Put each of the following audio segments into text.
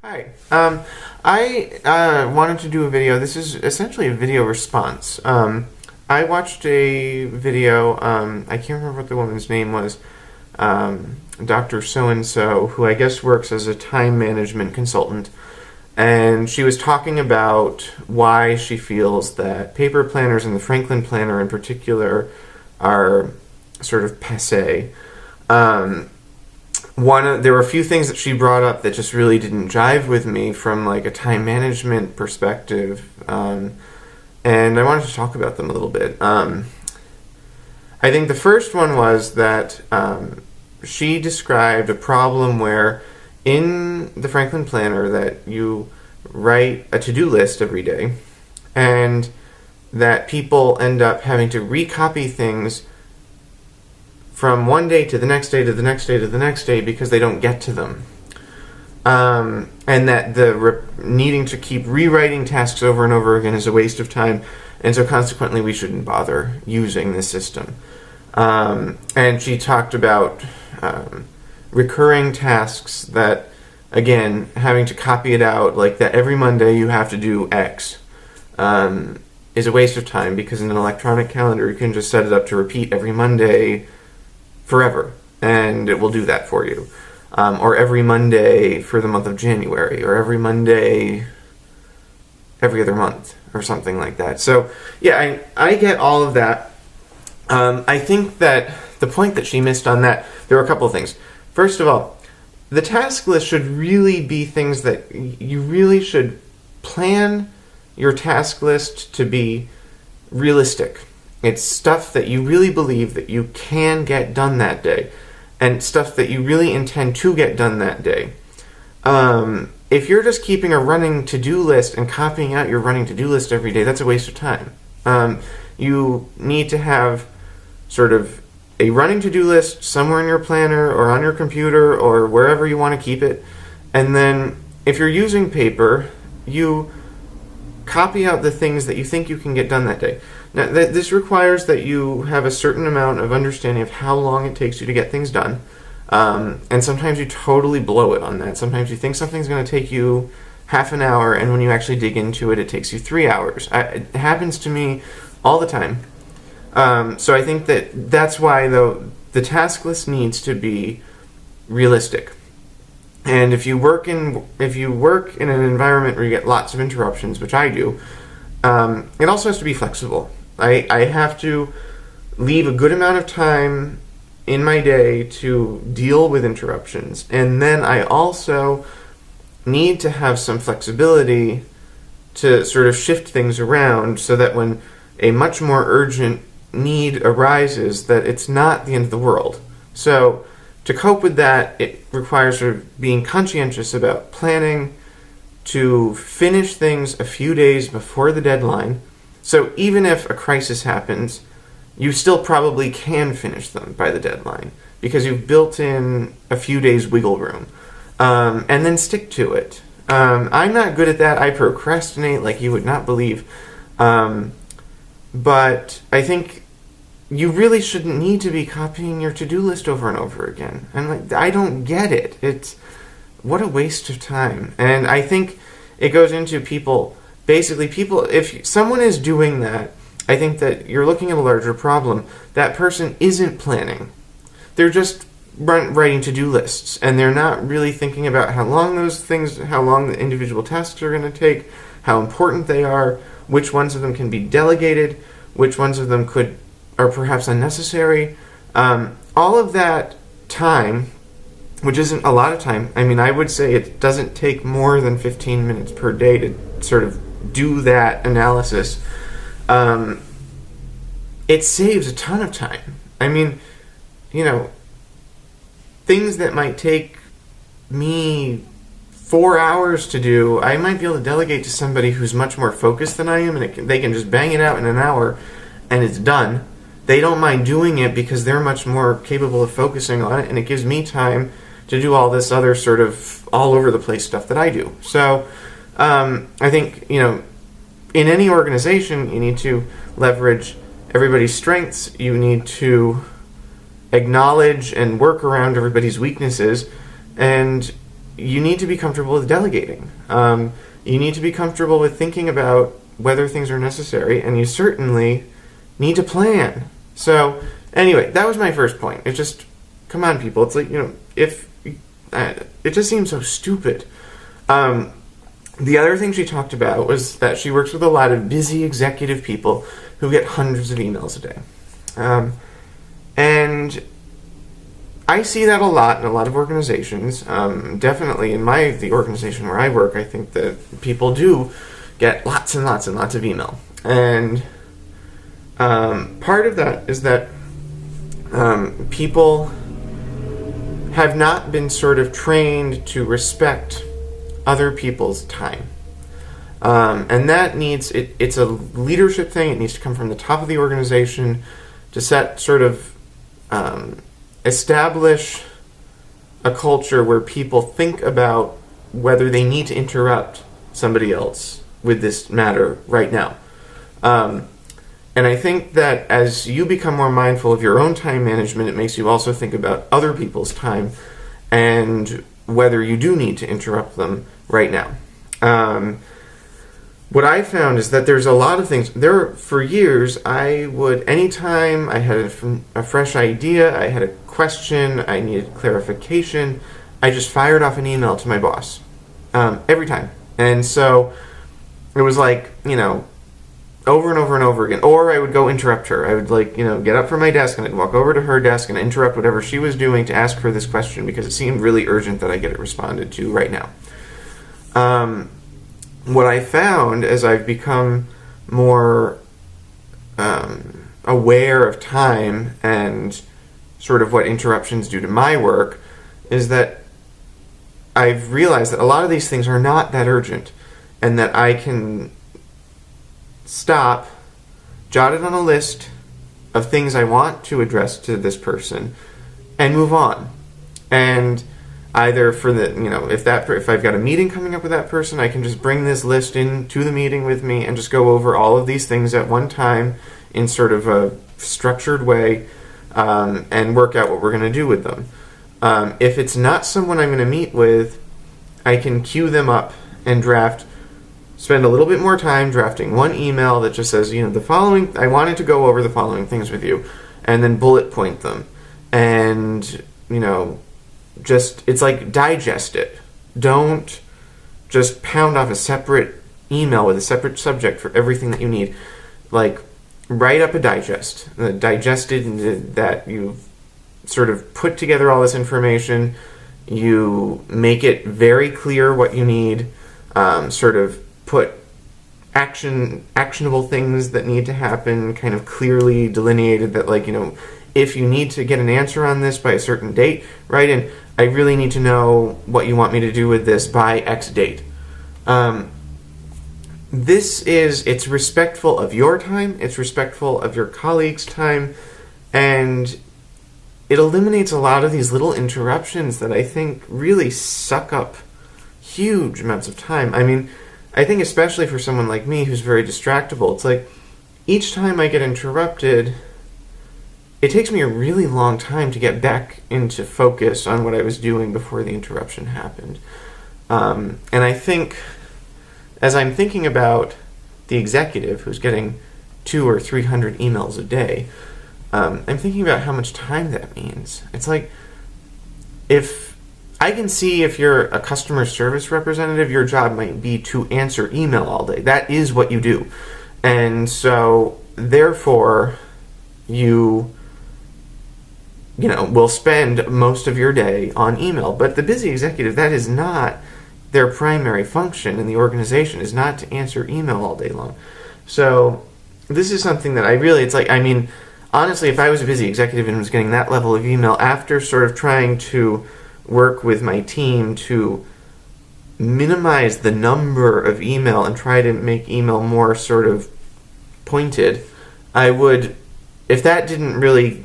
Hi. I wanted to do a video. This is essentially a video response. I watched a video. I can't remember what the woman's name was. Dr. So-and-so, who I guess works as a time management consultant. And she was talking about why she feels that paper planners and the Franklin Planner in particular are sort of passé. There were a few things that she brought up that just really didn't jive with me from like a time management perspective, and I wanted to talk about them a little bit. I think the first one was that she described a problem where in the Franklin Planner that you write a to-do list every day, and that people end up having to recopy things from one day to the next day to the next day to the next day because they don't get to them. And that the needing to keep rewriting tasks over and over again is a waste of time, and so consequently we shouldn't bother using this system. And she talked about recurring tasks that, again, having to copy it out, like that every Monday you have to do X, is a waste of time because in an electronic calendar you can just set it up to repeat every Monday forever, and it will do that for you. Or every Monday for the month of January, or every Monday every other month, or something like that. So, yeah, I get all of that. I think that the point that she missed on that, there were a couple of things. First of all, the task list should really be things that you really should plan your task list to be realistic. It's stuff that you really believe that you can get done that day, and stuff that you really intend to get done that day. If you're just keeping a running to-do list and copying out your running to-do list every day, that's a waste of time. You need to have sort of a running to-do list somewhere in your planner or on your computer or wherever you want to keep it, and then if you're using paper, you copy out the things that you think you can get done that day. Now, this requires that you have a certain amount of understanding of how long it takes you to get things done, and sometimes you totally blow it on that. Sometimes you think something's going to take you half an hour, and when you actually dig into it, it takes you 3 hours. It happens to me all the time. So I think that's why, though, the task list needs to be realistic. And if you work in an environment where you get lots of interruptions, which I do, it also has to be flexible. I have to leave a good amount of time in my day to deal with interruptions, and then I also need to have some flexibility to sort of shift things around so that when a much more urgent need arises, that it's not the end of the world. So to cope with that, it requires sort of being conscientious about planning to finish things a few days before the deadline. So even if a crisis happens, you still probably can finish them by the deadline because you've built in a few days wiggle room. And then stick to it. I'm not good at that. I procrastinate like you would not believe. But I think you really shouldn't need to be copying your to-do list over and over again. I don't get it. What a waste of time. And I think it goes into people, if someone is doing that, I think that you're looking at a larger problem. That person isn't planning. They're just writing to-do lists, and they're not really thinking about how long the individual tasks are going to take, how important they are, which ones of them can be delegated, which ones of them are perhaps unnecessary. All of that time, which isn't a lot of time. I mean, I would say it doesn't take more than 15 minutes per day to sort of do that analysis. It saves a ton of time. I mean, things that might take me 4 hours to do, I might be able to delegate to somebody who's much more focused than I am, and they can just bang it out in an hour, and it's done. They don't mind doing it because they're much more capable of focusing on it, and it gives me time to do all this other sort of all-over-the-place stuff that I do. So I think, in any organization, you need to leverage everybody's strengths. You need to acknowledge and work around everybody's weaknesses, and you need to be comfortable with delegating. You need to be comfortable with thinking about whether things are necessary, and you certainly need to plan. So, anyway, that was my first point. It's just, come on, people. It's like, if it just seems so stupid. The other thing she talked about was that she works with a lot of busy executive people who get hundreds of emails a day. And I see that a lot in a lot of organizations. Definitely in the organization where I work, I think that people do get lots and lots and lots of email. And part of that is that people have not been sort of trained to respect other people's time. And that it's a leadership thing. It needs to come from the top of the organization to set sort of establish a culture where people think about whether they need to interrupt somebody else with this matter right now. And I think that as you become more mindful of your own time management, it makes you also think about other people's time and whether you do need to interrupt them right now. What I found is that there's a lot of things. For years, anytime I had a fresh idea, I had a question, I needed clarification, I just fired off an email to my boss. Every time. And so it was like, over and over and over again. Or I would go interrupt her. I would get up from my desk and I'd walk over to her desk and interrupt whatever she was doing to ask her this question because it seemed really urgent that I get it responded to right now. What I found as I've become more aware of time and sort of what interruptions do to my work is that I've realized that a lot of these things are not that urgent and that I can stop, jot it on a list of things I want to address to this person and move on. And either for if I've got a meeting coming up with that person, I can just bring this list into the meeting with me and just go over all of these things at one time in sort of a structured way and work out what we're going to do with them. If it's not someone I'm going to meet with, I can queue them up and spend a little bit more time drafting one email that just says, I wanted to go over the following things with you, and then bullet point them. And, it's like digest it. Don't just pound off a separate email with a separate subject for everything that you need. Like, write up a digest. Digested that you've sort of put together all this information. You make it very clear what you need. Sort of put actionable things that need to happen kind of clearly delineated that if you need to get an answer on this by a certain date, write in, I really need to know what you want me to do with this by X date. It's respectful of your time, it's respectful of your colleagues' time, and it eliminates a lot of these little interruptions that I think really suck up huge amounts of time. I mean, I think especially for someone like me who's very distractible, it's like each time I get interrupted, it takes me a really long time to get back into focus on what I was doing before the interruption happened. And I think, as I'm thinking about the executive who's getting 200 or 300 emails a day, I'm thinking about how much time that means. It's like, if I can see if you're a customer service representative, your job might be to answer email all day. That is what you do. And so, therefore, you will spend most of your day on email. But the busy executive, that is not their primary function in the organization, is not to answer email all day long. So this is something that honestly, if I was a busy executive and was getting that level of email after sort of trying to work with my team to minimize the number of email and try to make email more sort of pointed, if that didn't really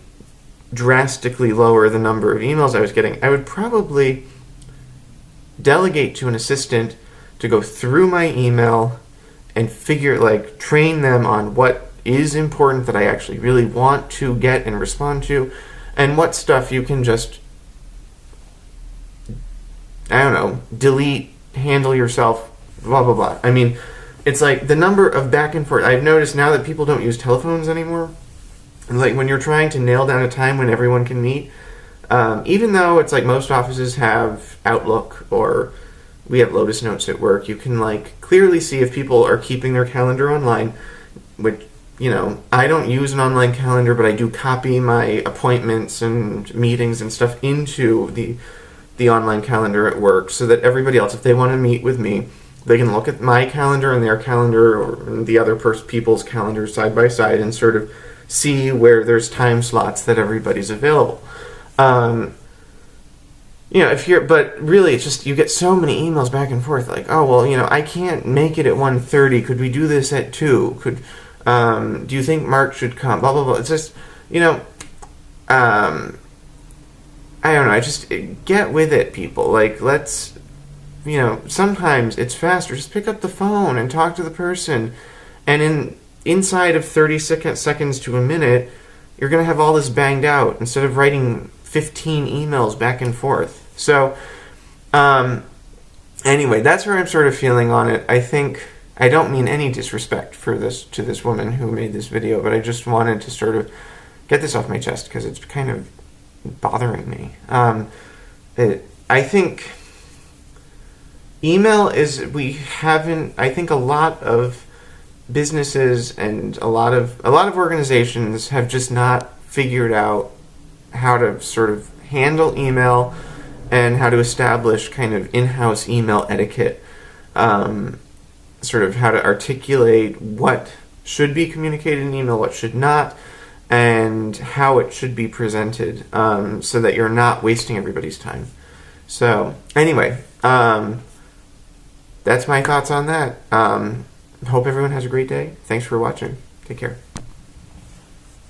drastically lower the number of emails I was getting, I would probably delegate to an assistant to go through my email and train them on what is important that I actually really want to get and respond to, and what stuff you can just I don't know, delete, handle yourself, blah, blah, blah. I mean, it's like the number of back and forth. I've noticed now that people don't use telephones anymore. Like when you're trying to nail down a time when everyone can meet, even though it's like most offices have Outlook or we have Lotus Notes at work, you can like clearly see if people are keeping their calendar online, which, you know, I don't use an online calendar, but I do copy my appointments and meetings and stuff into the online calendar at work so that everybody else, if they want to meet with me, they can look at my calendar and their calendar or the other people's calendars side by side and sort of see where there's time slots that everybody's available. You know, but really it's just, you get so many emails back and forth like, oh, well, you know, I can't make it at 1:30. Could we do this at 2? Do you think Mark should come? Blah, blah, blah. It's just, you know, I don't know. I just, get with it, people. Like, let's, you know, sometimes it's faster. Just pick up the phone and talk to the person. And inside of 30 seconds to a minute, you're going to have all this banged out instead of writing 15 emails back and forth. So, anyway, that's where I'm sort of feeling on it. I think, I don't mean any disrespect to this woman who made this video, but I just wanted to sort of get this off my chest because it's kind of bothering me. I think email is, I think a lot of businesses and a lot of organizations have just not figured out how to sort of handle email and how to establish kind of in-house email etiquette, sort of how to articulate what should be communicated in email, what should not, and how it should be presented, so that you're not wasting everybody's time. So, anyway, that's my thoughts on that. Hope everyone has a great day. Thanks for watching. Take care.